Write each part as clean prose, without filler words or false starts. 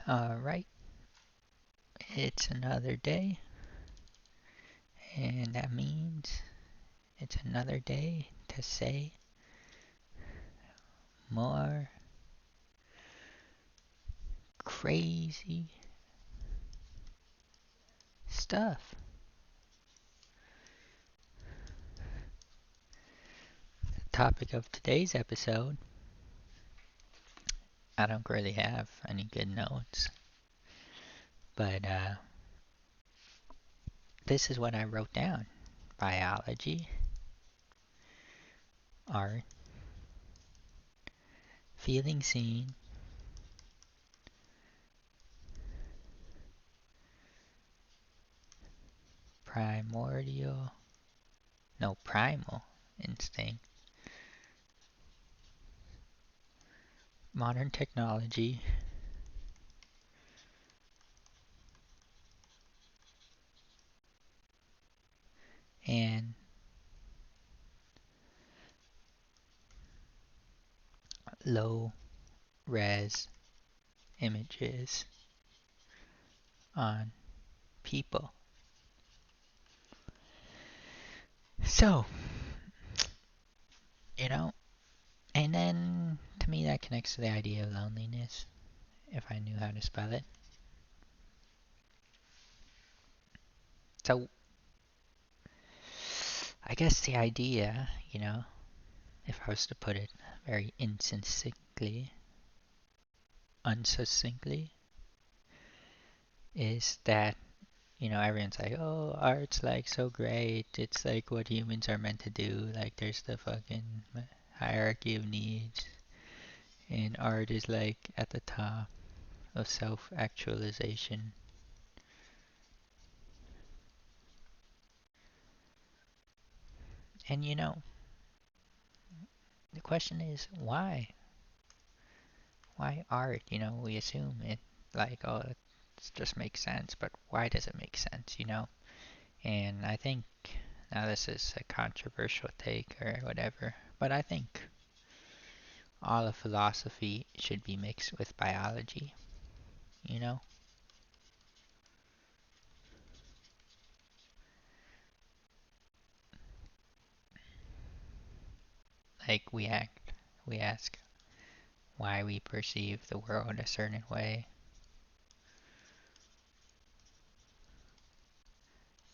Alright, it's another day, and that means it's another day to say more crazy stuff. The topic of today's episode, I don't really have any good notes, but this is what I wrote down: biology, art, feeling seen, primordial, no, primal instinct, modern technology, and low res images on people. So, you know, and then to me that connects to the idea of loneliness, if I knew how to spell it. So, I guess the idea, if I was to put it very unsuccinctly, is that, everyone's like, oh, art's like so great. It's like what humans are meant to do. Like, there's the fucking hierarchy of needs, and art is like at the top of self actualization. And the question is why? Why art? We assume it like, oh, it just makes sense, but why does it make sense? And I think, now this is a controversial take or whatever, but I think all of philosophy should be mixed with biology, you know? Like we ask why we perceive the world a certain way,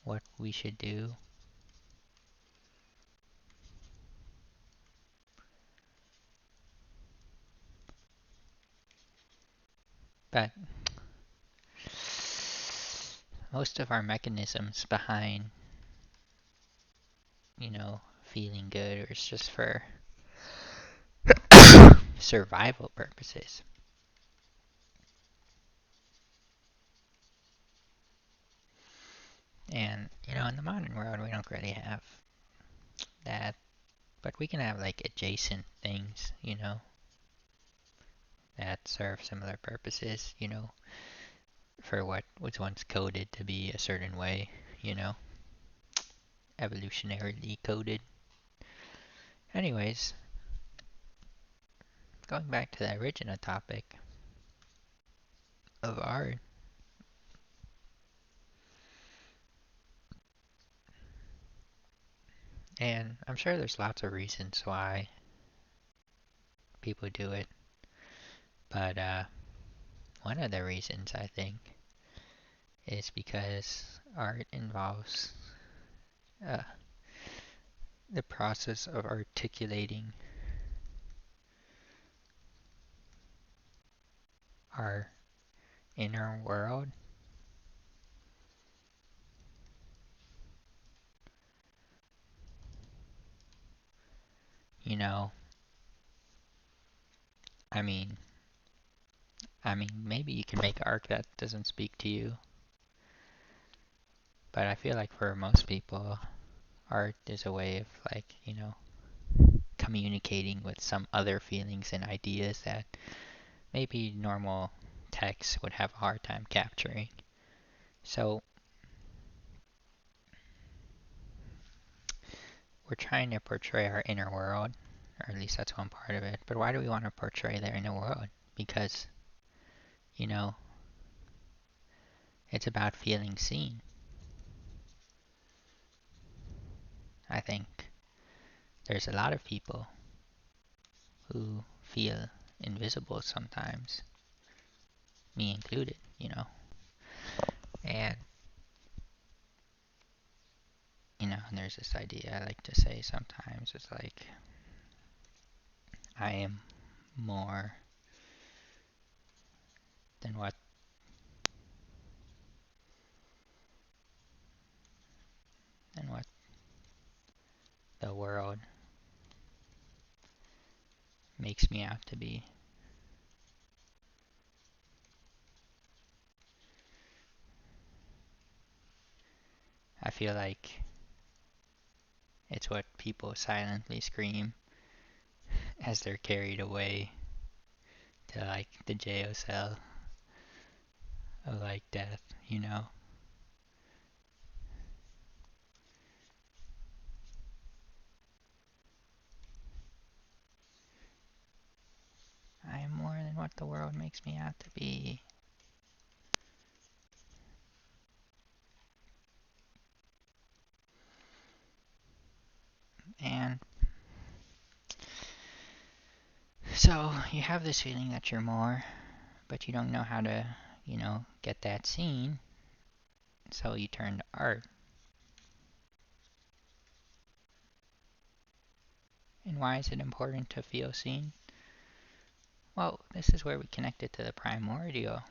what we should do. But most of our mechanisms behind, feeling good is just for survival purposes. And, in the modern world, we don't really have that, but we can have like adjacent things, that serve similar purposes, for what was once coded to be a certain way, evolutionarily coded. Anyways, going back to the original topic of art, and I'm sure there's lots of reasons why people do it, but one of the reasons I think is because art involves uh, the process of articulating our inner world. You know, I mean, maybe you can make art that doesn't speak to you, but I feel like for most people, art is a way of like, communicating with some other feelings and ideas that maybe normal text would have a hard time capturing. So we're trying to portray our inner world, or at least that's one part of it. But why do we want to portray their inner world? Because, you know, It's about feeling seen. I think there's a lot of people who feel invisible sometimes, me included, you know. And, there's this idea I like to say sometimes. It's like, I am more than what the world makes me out to be. I feel like it's what people silently scream as they're carried away to like the jail cell of like death, you know? I am more than what the world makes me out to be. And so you have this feeling that you're more, but you don't know how to, get that seen. So you turn to art. And why is it important to feel seen? Well, this is where we connect it to the primordial,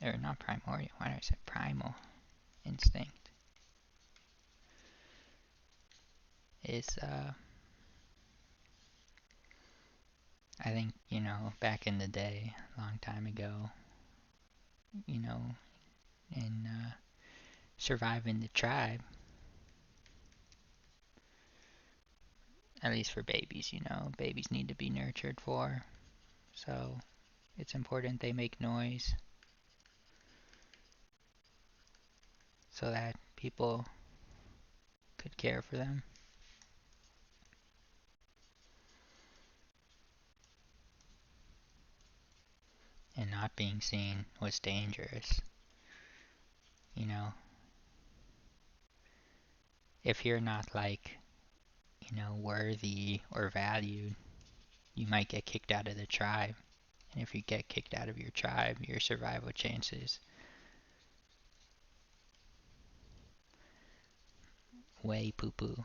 or not primordial, why did I say primal instinct? Is, I think, back in the day, a long time ago, you know, in surviving the tribe, at least for babies, babies need to be nurtured for. So it's important they make noise so that people could care for them. And not being seen was dangerous. You know, if you're not like, worthy or valued, you might get kicked out of the tribe. And if you get kicked out of your tribe, your survival chances way poo poo,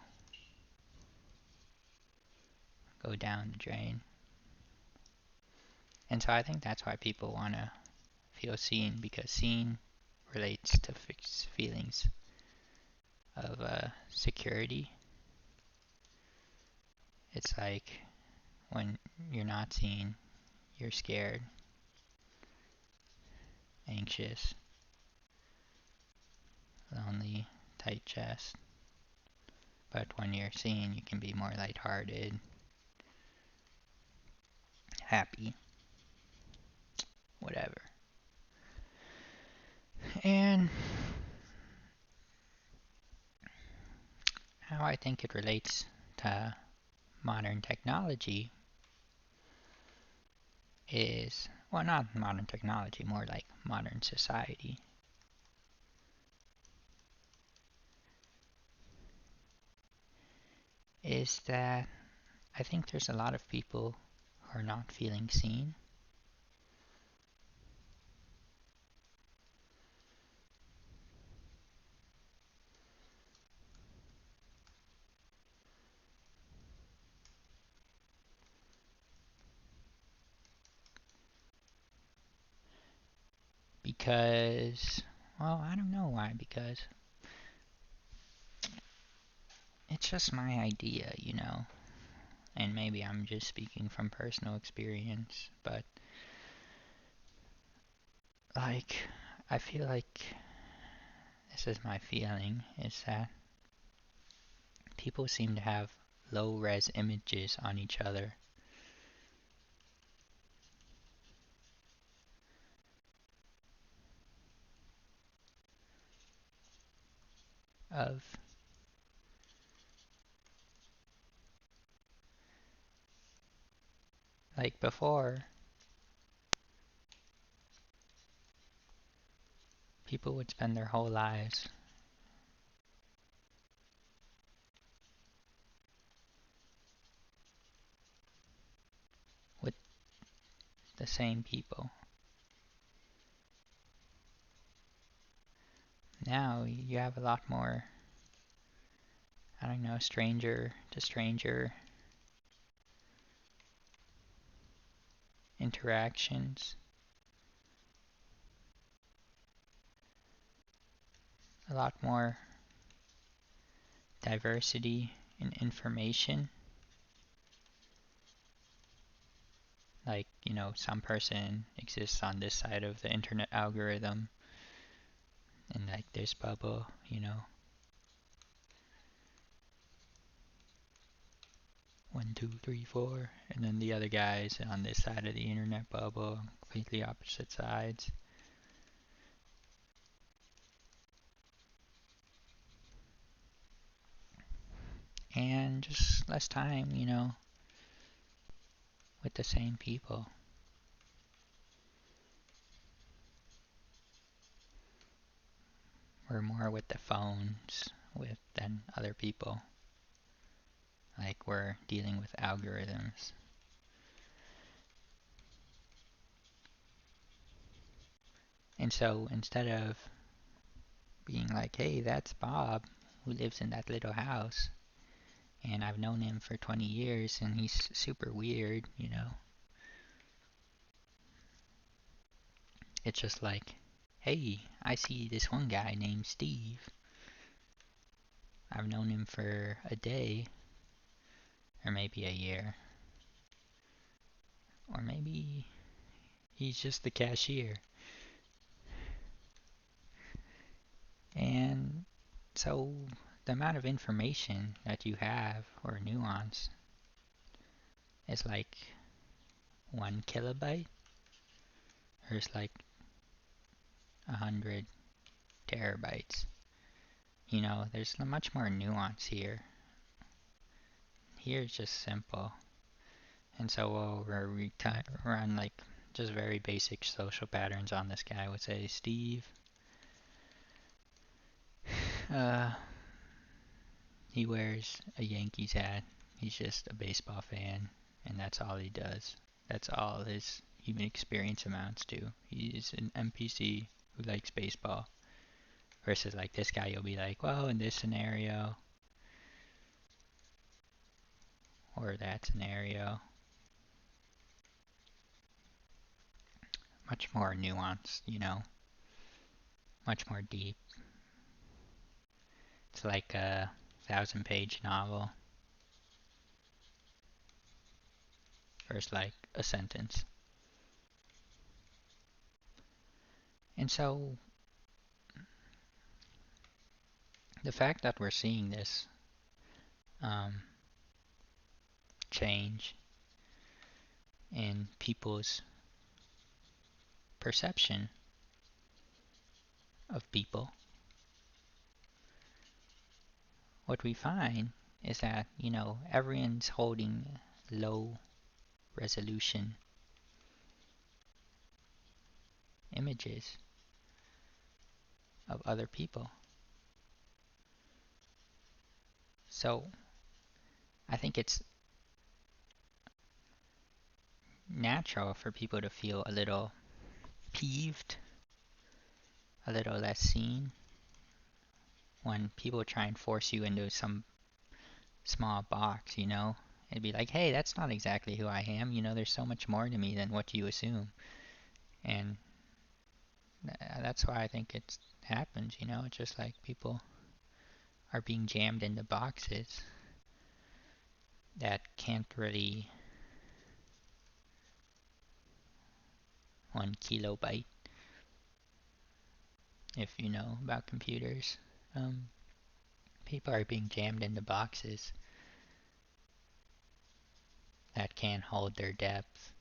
go down the drain. And so I think that's why people want to feel seen, because seen relates to feelings of security. It's like when you're not seen, you're scared, anxious, lonely, tight chest. But when you're seen, you can be more lighthearted, happy, whatever. And how I think it relates to modern technology is, well, not modern technology, more like modern society, is that I think there's a lot of people who are not feeling seen. Because, well, I don't know why, because it's just my idea, and maybe I'm just speaking from personal experience, but like, I feel like this is my feeling, is that people seem to have low res images on each other of, like, before People would spend their whole lives with the same people. Now you have a lot more, I don't know, stranger to stranger interactions, a lot more diversity in information. Like, some person exists on this side of the internet algorithm, in like this bubble. 1, 2, 3, 4, and then the other guys on this side of the internet bubble, completely opposite sides. And just less time, with the same people. We're more with the phones than other people. Like we're dealing with algorithms. And so instead of being like, hey, that's Bob who lives in that little house, and I've known him for 20 years and he's super weird. It's just like, hey, I see this one guy named Steve. I've known him for a day, or maybe a year, or maybe he's just the cashier. And so the amount of information that you have, or nuance, is like 1 kilobyte, or it's like 100 terabytes. There's much more nuance here. Here it's just simple. And so we'll run like just very basic social patterns on this guy. I would say, Steve, uh, he wears a Yankees hat. He's just a baseball fan, and that's all he does. That's all his human experience amounts to. He's an NPC who likes baseball. Versus like this guy, you'll be like, well, in this scenario, or that scenario. Much more nuanced, much more deep. It's like a 1,000-page novel versus like a sentence. And so the fact that we're seeing this um, change in people's perception of people, what we find is that, everyone's holding low resolution images of other people. So I think it's natural for people to feel a little peeved, a little less seen, when people try and force you into some small box. It'd be like, hey, that's not exactly who I am. There's so much more to me than what you assume. And that's why I think it happens. It's just like people are being jammed into boxes that can't really 1 kilobyte, if you know about computers. Um, People are being jammed into boxes that can't hold their depth.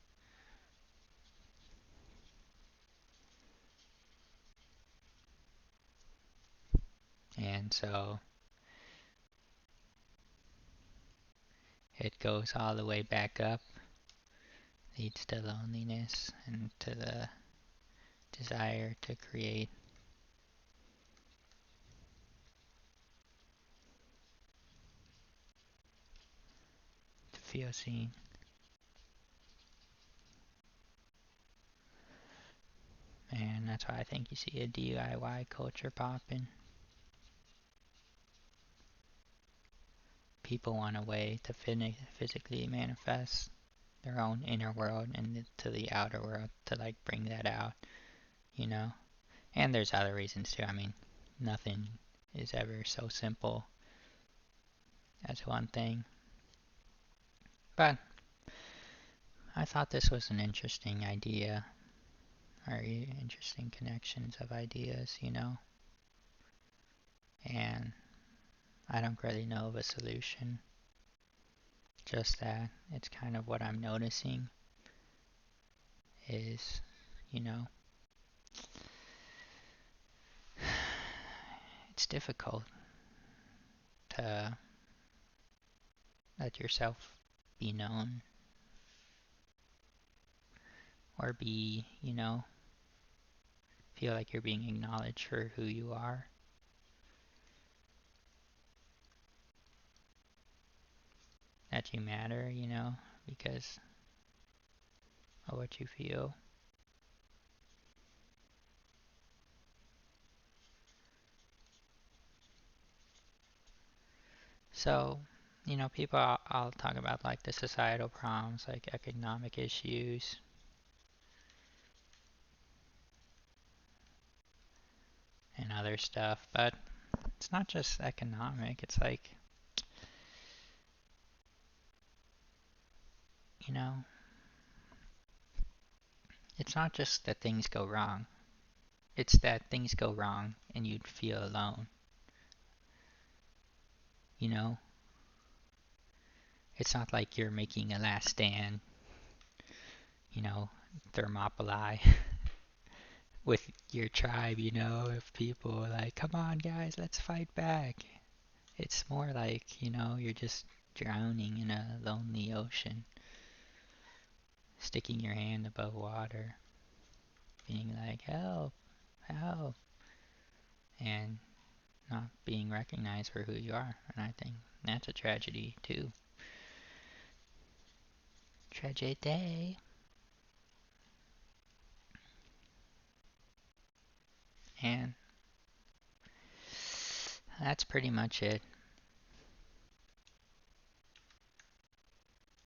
And so it goes all the way back up, leads to loneliness and to the desire to create feel seen. And that's why I think you see a DIY culture popping. People want a way to physically manifest their own inner world and to the outer world to like bring that out, you know? And there's other reasons too. I mean, nothing is ever so simple as one thing. But I thought this was an interesting idea, or interesting connections of ideas, you know? And I don't really know of a solution. Just that it's kind of what I'm noticing is, you know, it's difficult to let yourself be known or be, you know, feel like you're being acknowledged for who you are. That you matter, you know, because of what you feel. So, you know, people, I'll talk about like the societal problems, like economic issues, and other stuff, but it's not just economic, it's like, you know, it's not just that things go wrong, it's that things go wrong and you'd feel alone, you know? It's not like you're making a last stand, you know, Thermopylae with your tribe, you know, of people like, come on guys, let's fight back. It's more like, you know, you're just drowning in a lonely ocean, sticking your hand above water, being like, help, help, and not being recognized for who you are. And I think that's a tragedy too. Tragedy. And that's pretty much it.